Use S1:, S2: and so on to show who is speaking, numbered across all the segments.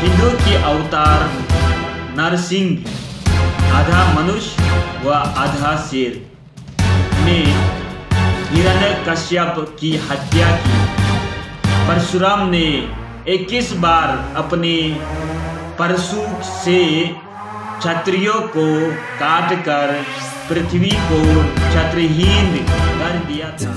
S1: हिंदू की अवतार नरसिंह आधा मनुष्य व आधा शेर ने हिरण्यकश्यप की हत्या की। परशुराम ने 21 बार अपने परशु से क्षत्रियों को काटकर पृथ्वी को क्षत्रहीन कर दिया था।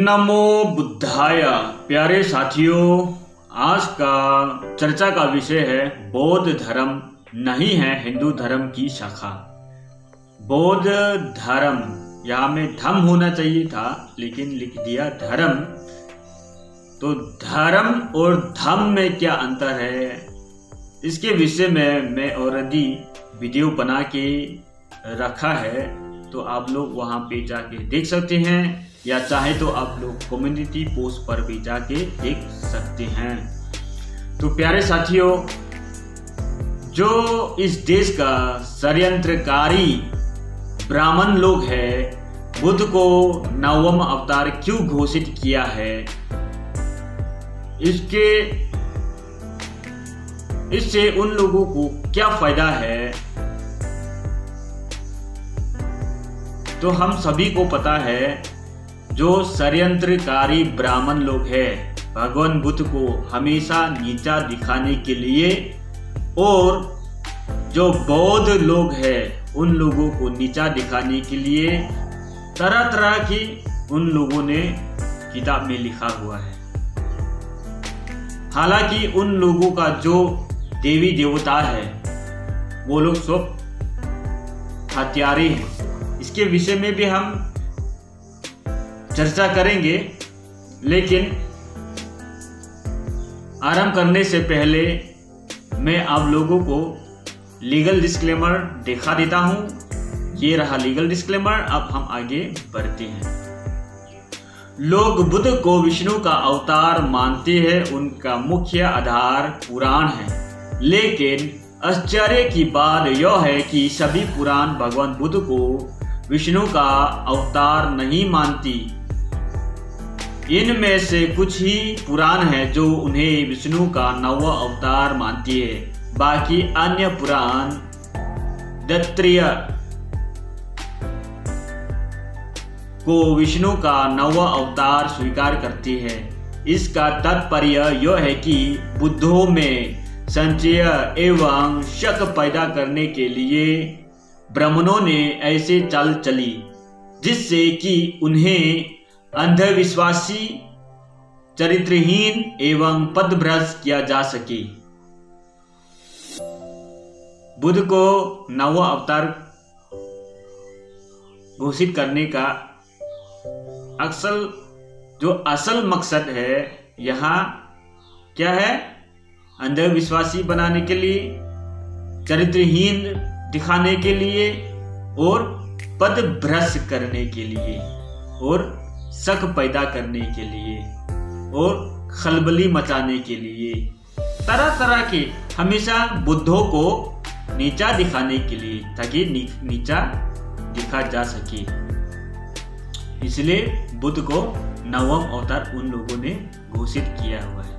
S1: नमो बुद्धाय। प्यारे साथियों, आज का चर्चा का विषय है बौद्ध धर्म नहीं है हिंदू धर्म की शाखा। बौद्ध धर्म, यहाँ में धम होना चाहिए था लेकिन लिख दिया धर्म। तो धर्म और धम में क्या अंतर है, इसके विषय में मैं ऑलरेडी वीडियो बना के रखा है, तो आप लोग वहाँ पे जाके देख सकते हैं, या चाहे तो आप लोग कम्युनिटी पोस्ट पर भी जाके देख सकते हैं। तो प्यारे साथियों, जो इस देश का षड्यंत्रकारी ब्राह्मण लोग हैं, बुद्ध को 9वां अवतार क्यों घोषित किया है, इससे उन लोगों को क्या फायदा है, तो हम सभी को पता है। जो षड्यंत्रकारी ब्राह्मण लोग हैं, भगवान बुद्ध को हमेशा नीचा दिखाने के लिए, और जो बौद्ध लोग हैं उन लोगों को नीचा दिखाने के लिए तरह तरह की उन लोगों ने किताब में लिखा हुआ है। हालांकि उन लोगों का जो देवी देवता है वो लोग सब हत्यारे हैं। इसके विषय में भी हम चर्चा करेंगे, लेकिन आरंभ करने से पहले मैं आप लोगों को लीगल डिस्क्लेमर दिखा देता हूं। ये रहा लीगल डिस्क्लेमर। अब हम आगे बढ़ते हैं। लोग बुद्ध को विष्णु का अवतार मानते हैं, उनका मुख्य आधार पुराण है। लेकिन आश्चर्य की बात यह है कि सभी पुराण भगवान बुद्ध को विष्णु का अवतार नहीं मानती। इनमें से कुछ ही पुराण हैं जो उन्हें विष्णु का 9वां अवतार मानती है। बाकी अन्य पुराण दैत्रेय को विष्णु का 9वां अवतार स्वीकार करती है। इसका तात्पर्य यह है कि बुद्धों में संशय एवं शक पैदा करने के लिए ब्राह्मणों ने ऐसे चाल चली जिससे कि उन्हें अंधविश्वासी, चरित्रहीन एवं पदभ्रष्ट किया जा सके। बुद्ध को 9वां अवतार घोषित करने का असल मकसद है यहाँ क्या है, अंधविश्वासी बनाने के लिए, चरित्रहीन दिखाने के लिए, और पदभ्रष्ट करने के लिए, और शक पैदा करने के लिए, और खलबली मचाने के लिए, तरह तरह के हमेशा बुद्धों को नीचा दिखाने के लिए, ताकि नीचा दिखा जा सके। इसलिए बुद्ध को 9वां अवतार उन लोगों ने घोषित किया हुआ है।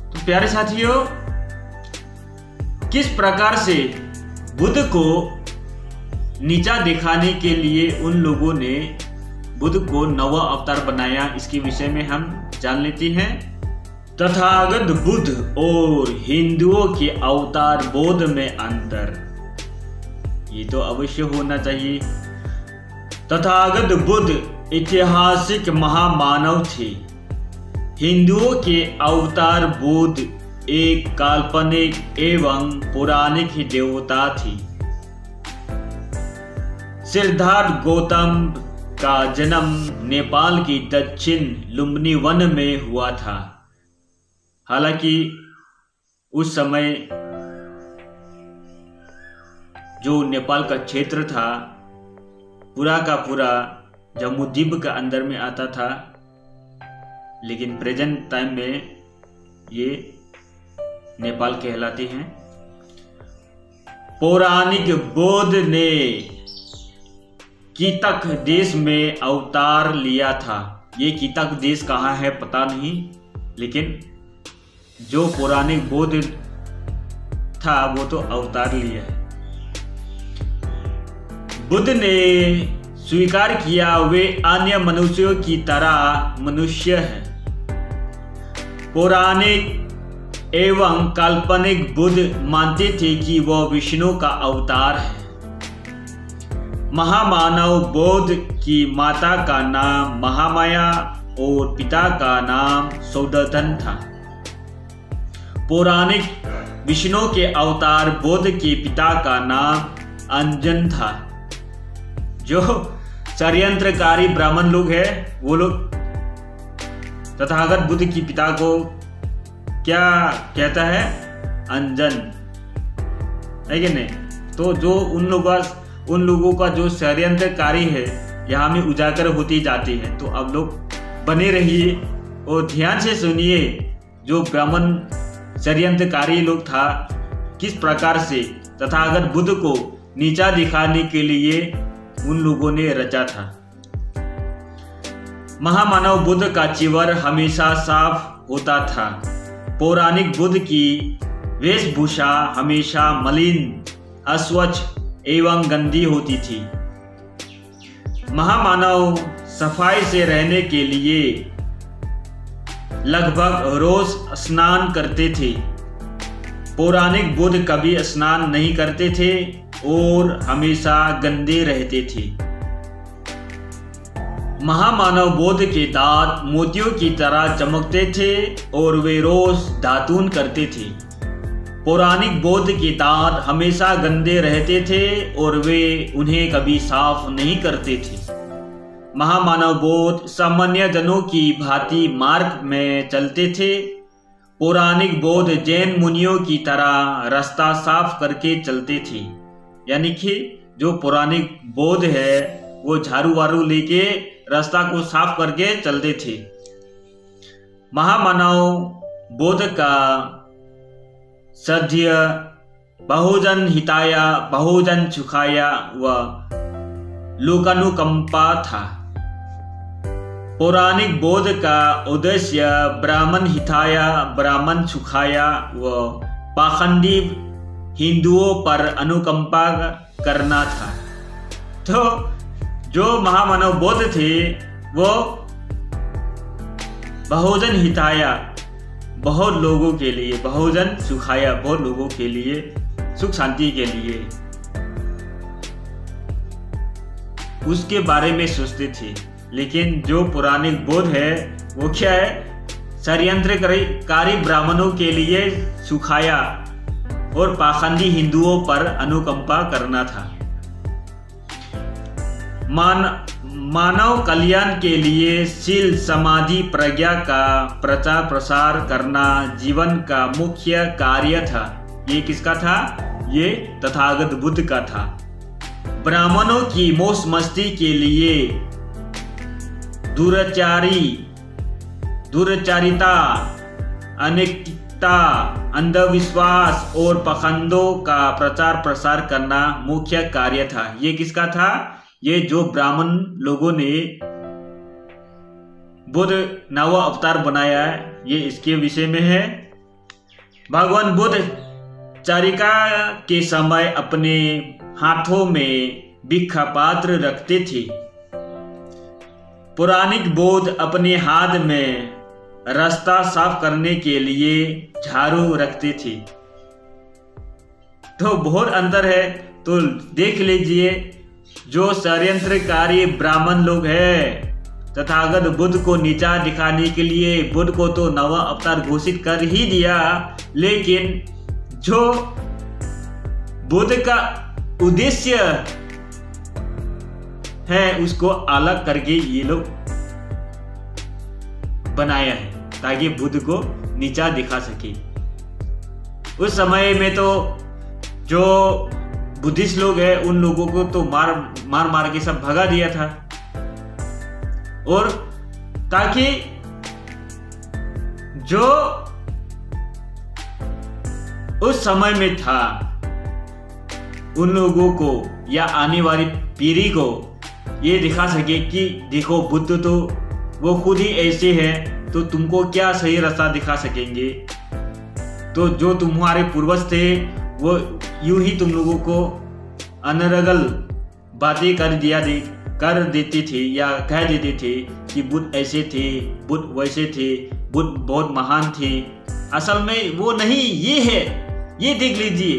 S1: तो प्यारे साथियों, किस प्रकार से बुद्ध को नीचा दिखाने के लिए उन लोगों ने बुद्ध को 9वां अवतार बनाया, इसके विषय में हम जान लेते हैं। तथागत बुद्ध और हिंदुओं के अवतार बोध में अंतर। ये तो अवश्य होना चाहिए। तथागत बुद्ध ऐतिहासिक महामानव थे। हिंदुओं के अवतार बुद्ध एक काल्पनिक एवं पौराणिक देवता थे। सिद्धार्थ गौतम का जन्म नेपाल की दक्षिण लुम्बिनी वन में हुआ था। हालांकि उस समय जो नेपाल का क्षेत्र था पूरा का पूरा जम्मू द्वीप के अंदर में आता था, लेकिन प्रेजेंट टाइम में ये नेपाल कहलाते हैं। पौराणिक बुद्ध ने कितक देश में अवतार लिया था। ये कितक देश कहाँ है पता नहीं, लेकिन जो पौराणिक बुद्ध था वो तो अवतार लिया है। बुद्ध ने स्वीकार किया वे अन्य मनुष्यों की तरह मनुष्य है। पौराणिक एवं काल्पनिक बुद्ध मानते थे कि वह विष्णु का अवतार है। महामानव बुद्ध की माता का नाम महामाया और पिता का नाम सौदधन था। पौराणिक विष्णु के अवतार बुद्ध के पिता का नाम अंजन था। जो षड्यंत्रकारी ब्राह्मण लोग हैं वो लोग तथागत बुद्ध की पिता को क्या कहता है, अंजन, है कि नहीं। तो जो उन लोगों का जो षड्यंत्रकारी है यहाँ में उजागर होती जाती है। तो अब लोग बने रहिए और ध्यान से सुनिए जो ब्राह्मण षड्यंत्रकारी लोग था किस प्रकार से तथागत बुद्ध को नीचा दिखाने के लिए उन लोगों ने रचा था। महामानव बुद्ध का चिवर हमेशा साफ होता था। पौराणिक बुद्ध की वेशभूषा हमेशा मलिन, अस्वच्छ एवं गंदी होती थी। महामानव सफाई से रहने के लिए लगभग रोज स्नान करते थे। पौराणिक बुद्ध कभी स्नान नहीं करते थे और हमेशा गंदे रहते थे। महामानव बुद्ध के दांत मोतियों की तरह चमकते थे और वे रोज दातून करते थे। पौराणिक बुद्ध के दांत हमेशा गंदे रहते थे और वे उन्हें कभी साफ नहीं करते थे। महामानव बुद्ध सामान्य जनों की भांति मार्ग में चलते थे। पौराणिक बुद्ध जैन मुनियों की तरह रास्ता साफ करके चलते थे। यानी कि जो पौराणिक बुद्ध है वो झाड़ू वारू लेके रास्ता को साफ करके चलते थे। महामानव बुद्ध का सद्य बहुजन हिताय बहुजन सुखाय व लोकानुकंपा था। पौराणिक बुद्ध का उद्देश्य ब्राह्मण हिताय ब्राह्मण सुखाय व पाखंडी हिंदुओं पर अनुकंपा करना था। तो जो महामानव बुद्ध थे वो बहुजन हिताय बहुत लोगों के लिए, बहुजन सुखाय बहुत लोगों के लिए, सुख शांति के लिए उसके बारे में सोचते थे। लेकिन जो पौराणिक बुद्ध है वो क्या है, षड्यंत्रकारी ब्राह्मणों के लिए सुखाया और पाखंडी हिंदुओं पर अनुकंपा करना था। मानव कल्याण के लिए शील समाधि प्रज्ञा का प्रचार प्रसार करना जीवन का मुख्य कार्य था। ये किसका था? ये तथागत बुद्ध का था। ब्राह्मणों की मौज मस्ती के लिए दुराचारिता, अनैतिकता, अंधविश्वास और पखंडों का प्रचार प्रसार करना मुख्य कार्य था। ये किसका था? ये जो ब्राह्मण लोगों ने बुद्ध नवा अवतार बनाया है, ये इसके विषय में है। भगवान बुद्ध चारिका के समय अपने हाथों में भिक्षा पात्र रखते थे। पौराणिक बुद्ध अपने हाथ में रास्ता साफ करने के लिए झाड़ू रखते थे। तो बहुत अंतर है तो देख लीजिए, जो षड्यंत्रकारी ब्राह्मण लोग हैं, तथागत बुद्ध को नीचा दिखाने के लिए बुद्ध को तो नवा अवतार घोषित कर ही दिया, लेकिन जो बुद्ध का उद्देश्य है उसको अलग करके ये लोग बनाया है ताकि बुद्ध को नीचा दिखा सके। उस समय में तो जो बुद्धिस्ट लोग हैं उन लोगों को तो मार के सब भगा दिया था, और ताकि जो उस समय में था उन लोगों को या आने वाली पीढ़ी को ये दिखा सके कि देखो बुद्ध तो वो खुद ही ऐसे हैं, तो तुमको क्या सही रास्ता दिखा सकेंगे। तो जो तुम्हारे पूर्वज थे वो यूं ही तुम लोगों को अनर्गल बातें कर देते थे या कह देते थे कि बुद्ध ऐसे थे, बुद्ध वैसे थे, बुद्ध बहुत महान थे। असल में वो नहीं, ये है, ये देख लीजिए।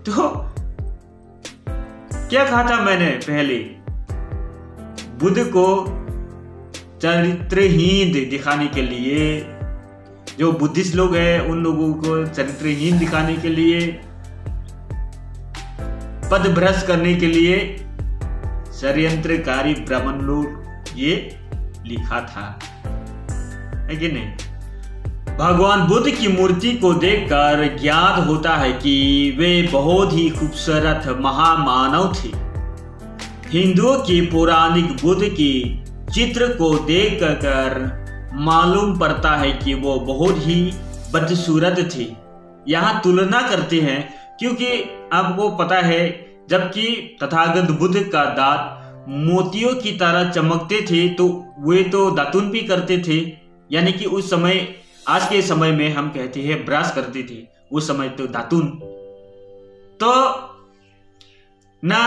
S1: तो क्या कहा था मैंने पहले, बुद्ध को चरित्रहीन दिखाने के लिए, जो बुद्धिस्ट लोग हैं उन लोगों को चरित्रहीन दिखाने के लिए, पदभ्रष्ट करने के लिए षड्यंत्रकारी ब्राह्मण लोग ये लिखा था, है कि नहीं। भगवान बुद्ध की मूर्ति को देखकर ज्ञात होता है कि वे बहुत ही खूबसूरत महामानव थे। हिंदुओं की पौराणिक बुद्ध की चित्र को देखकर मालूम पड़ता है कि वो बहुत ही बदसूरत थे। यहाँ तुलना करते हैं क्योंकि आपको पता है, जबकि तथागत बुद्ध का दांत मोतियों की तरह चमकते थे तो वे तो दातुन भी करते थे, यानी कि उस समय, आज के समय में हम कहते हैं ब्रश करते थे, उस समय तो दातुन। तो ना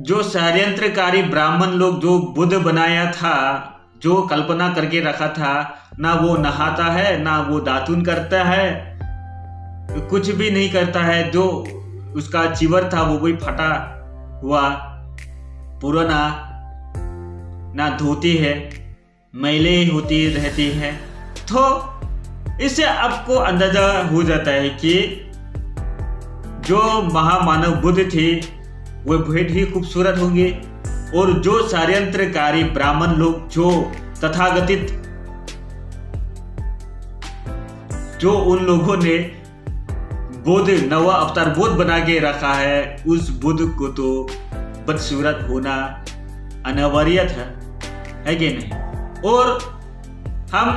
S1: जो षड्यंत्रकारी ब्राह्मण लोग जो बुद्ध बनाया था, जो कल्पना करके रखा था, ना वो नहाता है ना वो दातुन करता है, कुछ भी नहीं करता है। जो उसका चिवर था वो भी फटा हुआ पुराना, ना धोते हैं, मैले होती रहती हैं। तो इससे आपको अंदाजा हो जाता है कि जो महामानव बुद्ध थे वो बहुत ही खूबसूरत होंगे, और जो षड्यंत्रकारी ब्राह्मण लोग, जो तथागतित, जो उन लोगों ने बुद्ध नवा अवतार बुद्ध बना के रखा है, उस बुद्ध को तो बदसूरत होना अनिवार्य था, है कि नहीं। और हम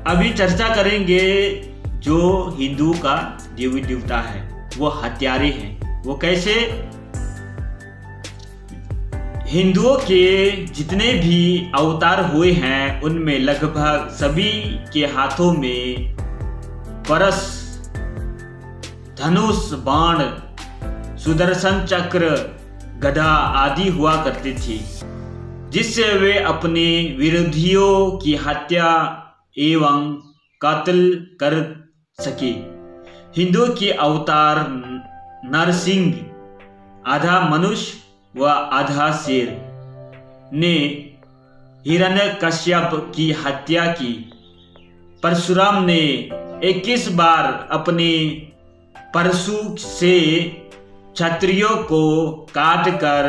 S1: अभी चर्चा करेंगे जो हिंदुओं का देवी देवता है, वो हत्यारे हैं। वो कैसे? हिंदुओं के जितने भी अवतार हुए हैं उनमें लगभग सभी के हाथों में परस, धनुष, बाण, सुदर्शन चक्र, गदा आदि हुआ करते थे, जिससे वे अपने विरोधियों की हत्या एवं कत्ल कर सके। हिंदुओं के अवतार नरसिंह, आधा मनुष्य व आधा शेर, ने हिरण्यकश्यप की हत्या की। परशुराम ने 21 बार अपने परशु से क्षत्रियों को काटकर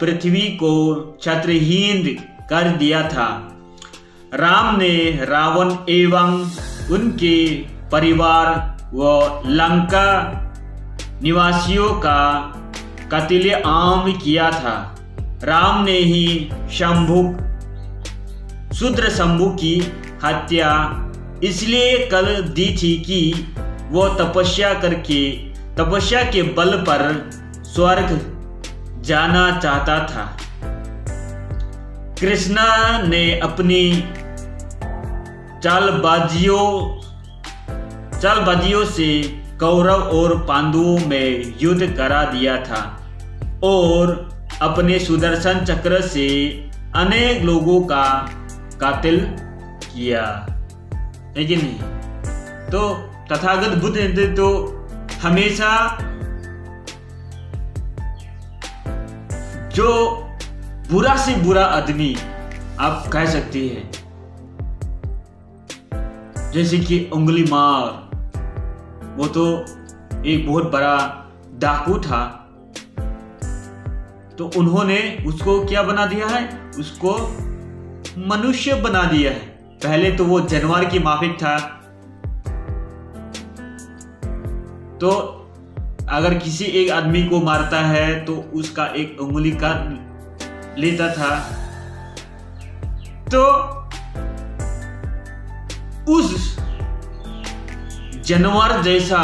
S1: पृथ्वी को क्षत्रहीन कर दिया था। राम ने रावण एवं उनके परिवार व लंका निवासियों का कत्ले आम किया था। राम ने ही शूद्र शंभु की हत्या इसलिए कर दी थी कि वो तपस्या के बल पर स्वर्ग जाना चाहता था। कृष्ण ने अपनी चालबाजियों से कौरव और पांडवों में युद्ध करा दिया था और अपने सुदर्शन चक्र से अनेक लोगों का कातिल किया, है कि नहीं। तो तथागत बुद्ध ने तो हमेशा जो बुरा से बुरा आदमी आप कह सकते हैं, जैसे कि उंगली मार, वो तो एक बहुत बड़ा डाकू था, तो उन्होंने उसको क्या बना दिया है, उसको मनुष्य बना दिया है। पहले तो वो जानवर की माफिक था, तो अगर किसी एक आदमी को मारता है तो उसका एक उंगली काट लेता था। तो उस जानवर जैसा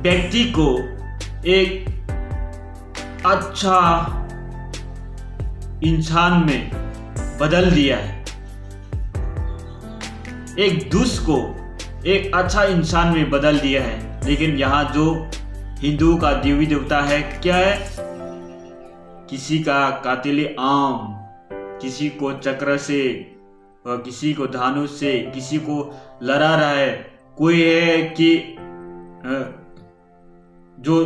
S1: व्यक्ति को एक अच्छा इंसान में बदल दिया है, एक दुष्ट को एक अच्छा इंसान में बदल दिया है। लेकिन यहाँ जो हिंदुओं का देवी देवता है क्या है, किसी का कातिल आम, किसी को चक्र से, किसी को धनुष से, किसी को लड़ा रहा है। कोई है कि जो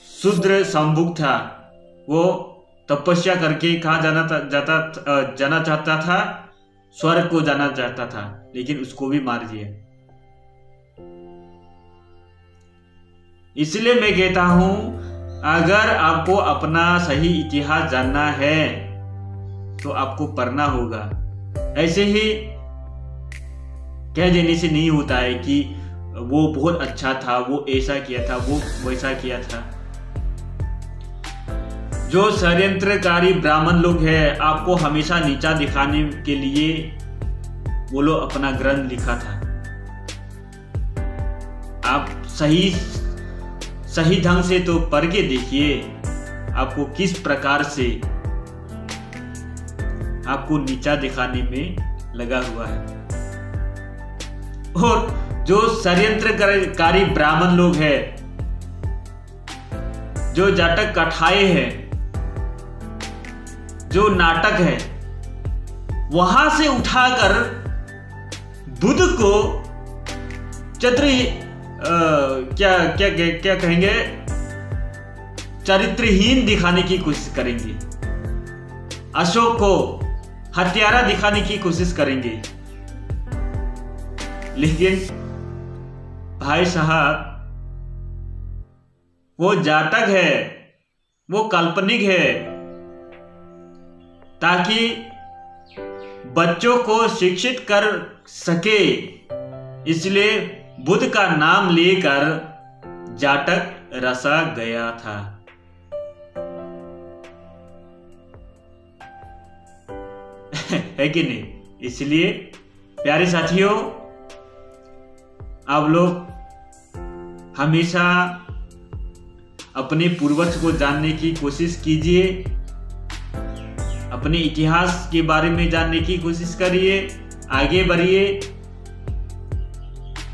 S1: शूद्र संभुक था वो तपस्या करके कहाँ जाना चाहता था, स्वर्ग को जाना चाहता था, लेकिन उसको भी मार दिया। इसलिए मैं कहता हूं, अगर आपको अपना सही इतिहास जानना है तो आपको पढ़ना होगा। ऐसे ही कह देने से नहीं होता है कि वो बहुत अच्छा था, वो ऐसा किया था, वो वैसा किया था। जो षड्यंत्रकारी ब्राह्मण लोग हैं, आपको हमेशा नीचा दिखाने के लिए वो लोग अपना ग्रंथ लिखा था। आप सही ढंग से तो पढ़ के देखिए, आपको किस प्रकार से आपको नीचा दिखाने में लगा हुआ है। और जो षड्यंत्रकारी ब्राह्मण लोग हैं, जो जाटक कठाए हैं, जो नाटक है, वहां से उठाकर बुद्ध को क्या कहेंगे, चरित्रहीन दिखाने की कोशिश करेंगे। अशोक को हत्यारा दिखाने की कोशिश करेंगे। लेकिन भाई साहब, वो जातक है, वो काल्पनिक है, ताकि बच्चों को शिक्षित कर सके। इसलिए बुद्ध का नाम लेकर जाटक रसा गया था। है कि नहीं? इसलिए प्यारे साथियों, आप लोग हमेशा अपने पूर्वज को जानने की कोशिश कीजिए, अपने इतिहास के बारे में जानने की कोशिश करिए, आगे बढ़िए।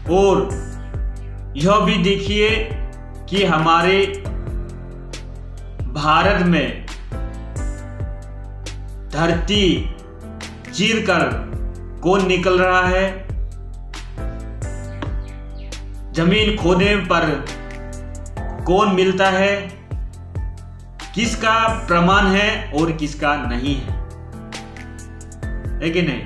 S1: और यह भी देखिए कि हमारे भारत में धरती चीरकर कौन निकल रहा है, जमीन खोदने पर कौन मिलता है, किसका प्रमाण है और किसका नहीं है कि नहीं?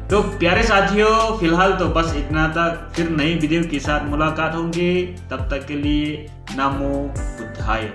S1: तो प्यारे साथियों, फिलहाल तो बस इतना तक। फिर नई वीडियो के साथ मुलाकात होंगे। तब तक के लिए नमो बुद्धाय।